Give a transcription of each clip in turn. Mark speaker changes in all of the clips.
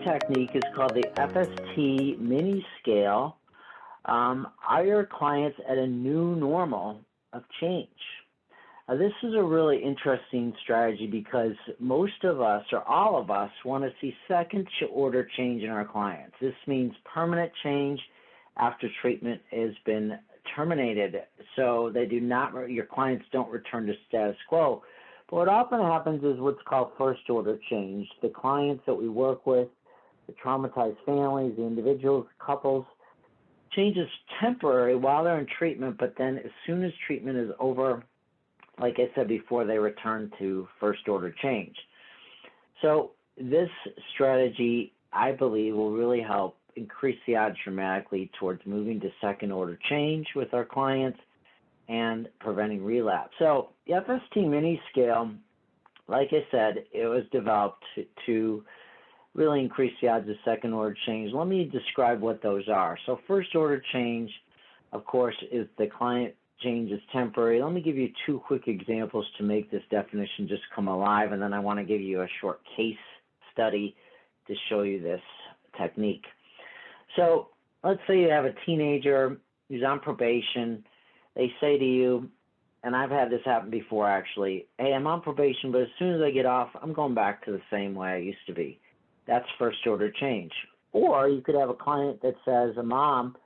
Speaker 1: technique is called the FST mini scale. Are your clients at a new normal of change? This is a really interesting strategy because most of us, or all of us, want to see second-order change in our clients. This means permanent change after treatment has been terminated, so they do not, your clients don't return to status quo. But what often happens is what's called first-order change. The clients that we work with, the traumatized families, the individuals, couples, change is temporary while they're in treatment, but then as soon as treatment is over, like I said before, they return to first-order change. So this strategy, I believe, will really help increase the odds dramatically towards moving to second-order change with our clients and preventing relapse. So the FST mini scale, like I said, it was developed to really increase the odds of second-order change. Let me describe what those are. So first-order change, of course, is the client change is temporary. Let me give you two quick examples to make this definition just come alive, and then I want to give you a short case study to show you this technique. So let's say you have a teenager who's on probation. They say to you, and I've had this happen before actually, hey, I'm on probation, but as soon as I get off, I'm going back to the same way I used to be. That's first-order change. Or you could have a client that says, a mom,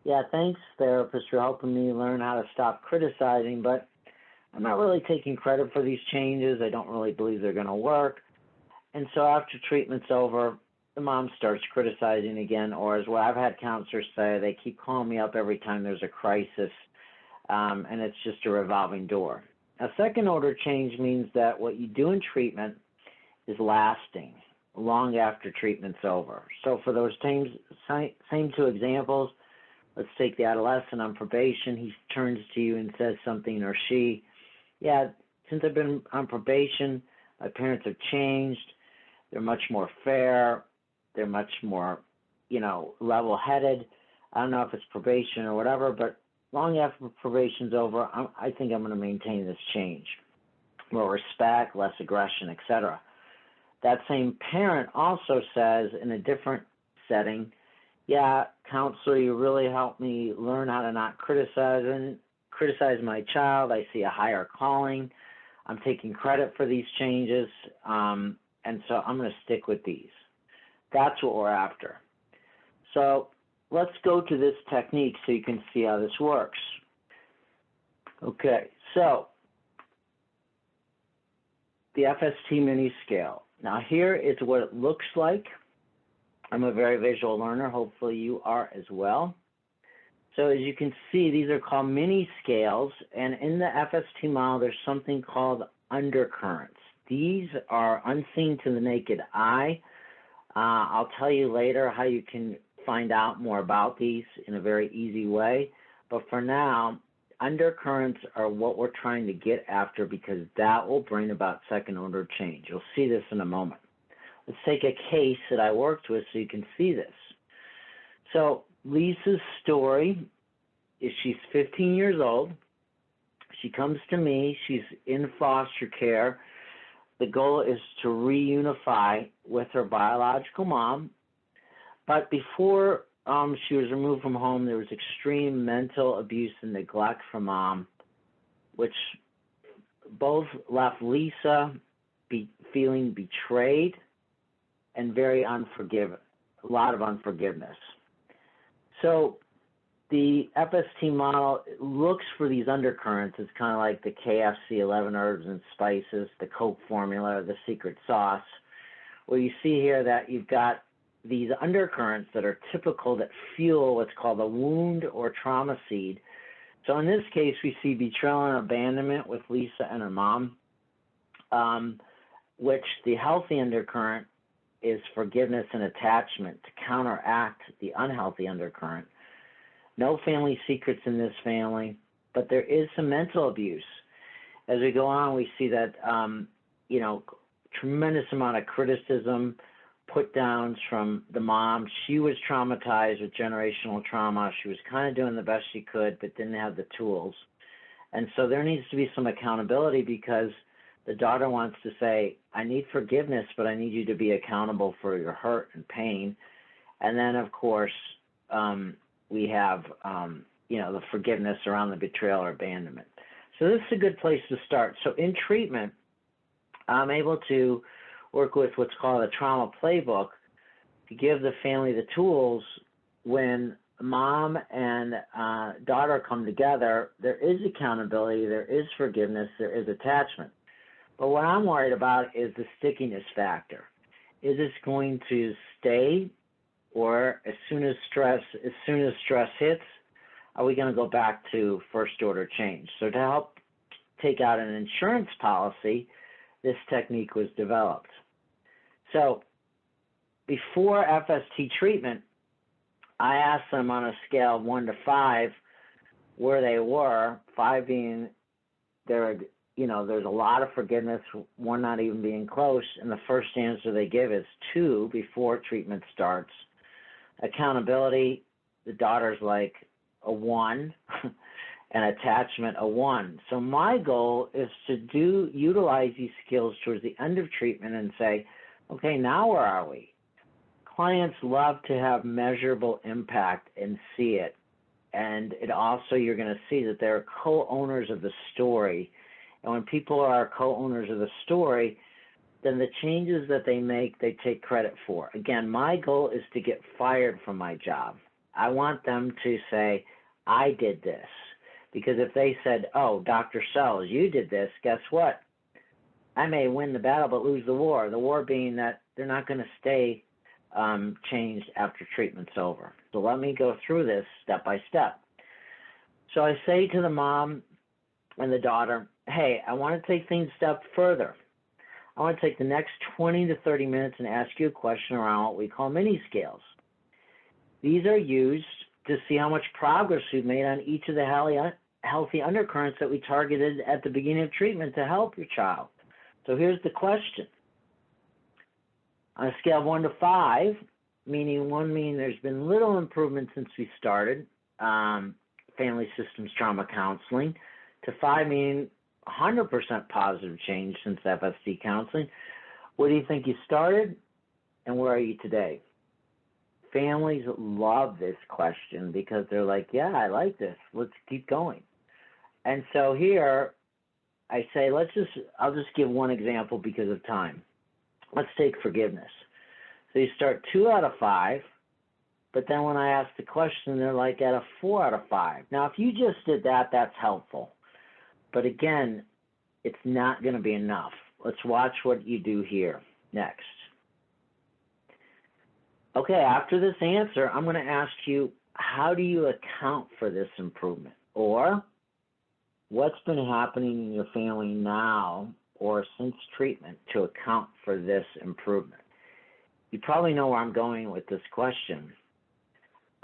Speaker 1: yeah, thanks, therapist, for helping me learn how to stop criticizing, but I'm not really taking credit for these changes. I don't really believe they're going to work. And so after treatment's over, the mom starts criticizing again, or as what I've had counselors say, they keep calling me up every time there's a crisis, and it's just a revolving door. A second-order change means that what you do in treatment is lasting long after treatment's over. So for those same two examples, let's take the adolescent on probation. He turns to you and says something, or she, yeah, since I've been on probation, my parents have changed. They're much more fair. They're much more, level-headed. I don't know if it's probation or whatever, but long after probation's over, I think I'm going to maintain this change. More respect, less aggression, etc. That same parent also says in a different setting, yeah, counselor, you really helped me learn how to not criticize my child. I see a higher calling. I'm taking credit for these changes, and so I'm going to stick with these. That's what we're after. So let's go to this technique so you can see how this works. Okay, so the FST mini scale. Now here is what it looks like. I'm a very visual learner. Hopefully you are as well. So as you can see, these are called mini scales, and in the FST model, there's something called undercurrents. These are unseen to the naked eye. I'll tell you later how you can find out more about these in a very easy way. But for now, undercurrents are what we're trying to get after because that will bring about second-order change. You'll see this in a moment. Let's take a case that I worked with so you can see this. So Lisa's story is she's 15 years old. She comes to me. She's in foster care. The goal is to reunify with her biological mom. But before she was removed from home, there was extreme mental abuse and neglect from mom, which both left Lisa feeling betrayed and very a lot of unforgiveness. So the FST model looks for these undercurrents. It's kind of like the KFC 11 herbs and spices, the Coke formula, the secret sauce, where you see here that you've got these undercurrents that are typical that fuel what's called a wound or trauma seed. So in this case, we see betrayal and abandonment with Lisa and her mom, which the healthy undercurrent is forgiveness and attachment to counteract the unhealthy undercurrent. No family secrets in this family, but there is some mental abuse. As we go on, we see that, tremendous amount of criticism, put downs from the mom. She was traumatized with generational trauma. She was kind of doing the best she could, but didn't have the tools. And so there needs to be some accountability because The daughter wants to say, I need forgiveness, but I need you to be accountable for your hurt and pain. And then, of course, we have, the forgiveness around the betrayal or abandonment. So this is a good place to start. So in treatment, I'm able to work with what's called a trauma playbook to give the family the tools when mom and daughter come together. There is accountability, there is forgiveness, there is attachment. But what I'm worried about is the stickiness factor. Is this going to stay, or as soon as stress hits, are we going to go back to first order change? So to help take out an insurance policy, this technique was developed. So before FST treatment, I asked them on a scale of 1 to 5 where they were, 5 being there's a lot of forgiveness, 1 not even being close, and the first answer they give is 2 before treatment starts. Accountability, the daughter's like a 1, and attachment a 1. So my goal is to utilize these skills towards the end of treatment and say, okay, now where are we? Clients love to have measurable impact and see it. And it also, you're going to see that they're co-owners of the story. And when people are co-owners of the story, then the changes that they make, they take credit for. Again, my goal is to get fired from my job. I want them to say, I did this. Because if they said, oh, Dr. Sells, you did this, guess what? I may win the battle but lose the war. The war being that they're not going to stay changed after treatment's over. So let me go through this step by step. So I say to the mom and the daughter, hey, I want to take things a step further. I want to take the next 20 to 30 minutes and ask you a question around what we call mini scales. These are used to see how much progress we've made on each of the healthy undercurrents that we targeted at the beginning of treatment to help your child. So here's the question. On a scale of 1 to 5, meaning 1 meaning there's been little improvement since we started family systems trauma counseling, to 5 meaning 100% positive change since FST counseling, where do you think you started and where are you today? Families love this question because they're like, yeah, I like this. Let's keep going. And so here I say, I'll just give one example because of time. Let's take forgiveness. So you start 2 out of 5, but then when I ask the question, they're like at a 4 out of 5. Now, if you just did that, that's helpful. But again, it's not going to be enough. Let's watch what you do here next. Okay, after this answer, I'm going to ask you, how do you account for this improvement? Or what's been happening in your family now or since treatment to account for this improvement? You probably know where I'm going with this question.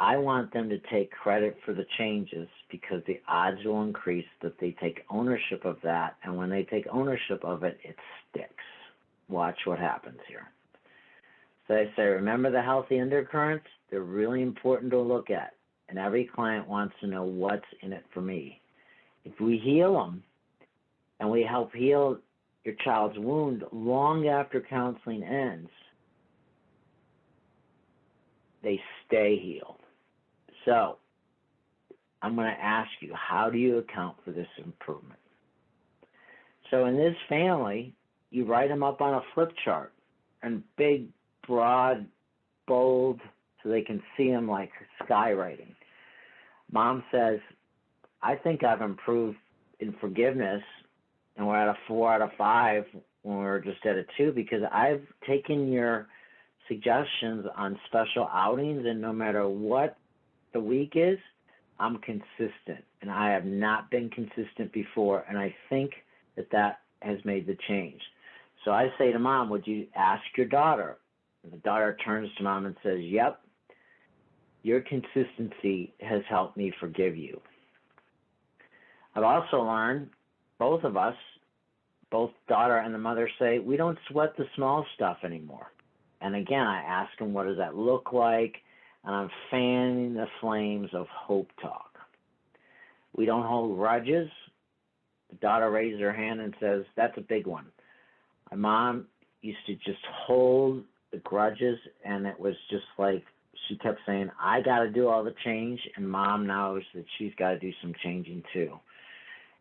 Speaker 1: I want them to take credit for the changes because the odds will increase that they take ownership of that, and when they take ownership of it, it sticks. Watch what happens here. So I say, remember the healthy undercurrents? They're really important to look at, and every client wants to know what's in it for me. If we heal them and we help heal your child's wound long after counseling ends, they stay healed. So I'm going to ask you, how do you account for this improvement? So in this family, you write them up on a flip chart, and big, broad, bold, so they can see them like skywriting. Mom says, I think I've improved in forgiveness, and we're at a 4 out of 5 when we were just at a 2, because I've taken your suggestions on special outings, and no matter what the week is, I'm consistent, and I have not been consistent before, and I think that has made the change. So I say to Mom, would you ask your daughter? And the daughter turns to Mom and says, yep, your consistency has helped me forgive you. I've also learned, both of us, both daughter and the mother say, we don't sweat the small stuff anymore. And again, I ask them, what does that look like? And I'm fanning the flames of hope talk. We don't hold grudges. The daughter raises her hand and says, that's a big one. My mom used to just hold the grudges, and it was just like she kept saying, I got to do all the change, and mom knows that she's got to do some changing too.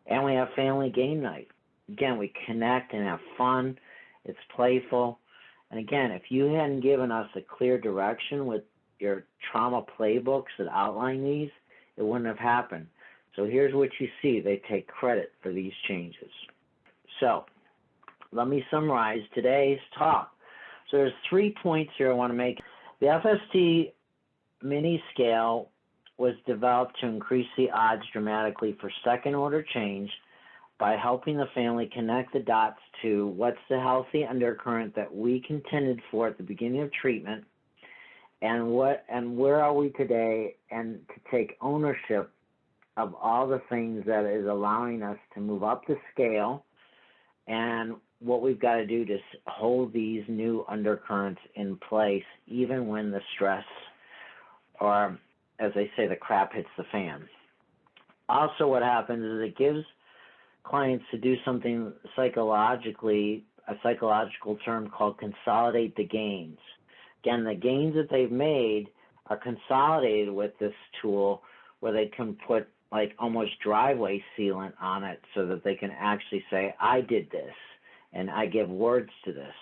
Speaker 1: And we have family game night. Again, we connect and have fun. It's playful. And again, if you hadn't given us a clear direction with your trauma playbooks that outline these, it wouldn't have happened. So here's what you see. They take credit for these changes. So let me summarize today's talk. So there's 3 points here I want to make. The FST mini scale was developed to increase the odds dramatically for second order change by helping the family connect the dots to what's the healthy undercurrent that we contended for at the beginning of treatment, and where are we today, and to take ownership of all the things that is allowing us to move up the scale, and what we've got to do to hold these new undercurrents in place even when the stress, or as they say, the crap hits the fan. Also what happens is it gives clients to do something psychologically, a psychological term called consolidate the gains. Again, the gains that they've made are consolidated with this tool where they can put like almost driveway sealant on it so that they can actually say, I did this, and I give words to this.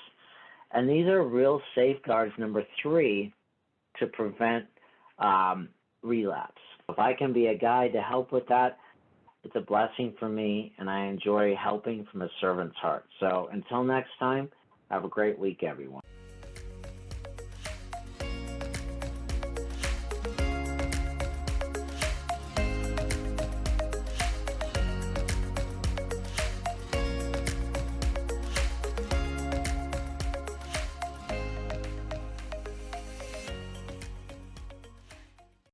Speaker 1: And these are real safeguards, number 3, to prevent relapse. If I can be a guide to help with that, it's a blessing for me, and I enjoy helping from a servant's heart. So until next time, have a great week, everyone.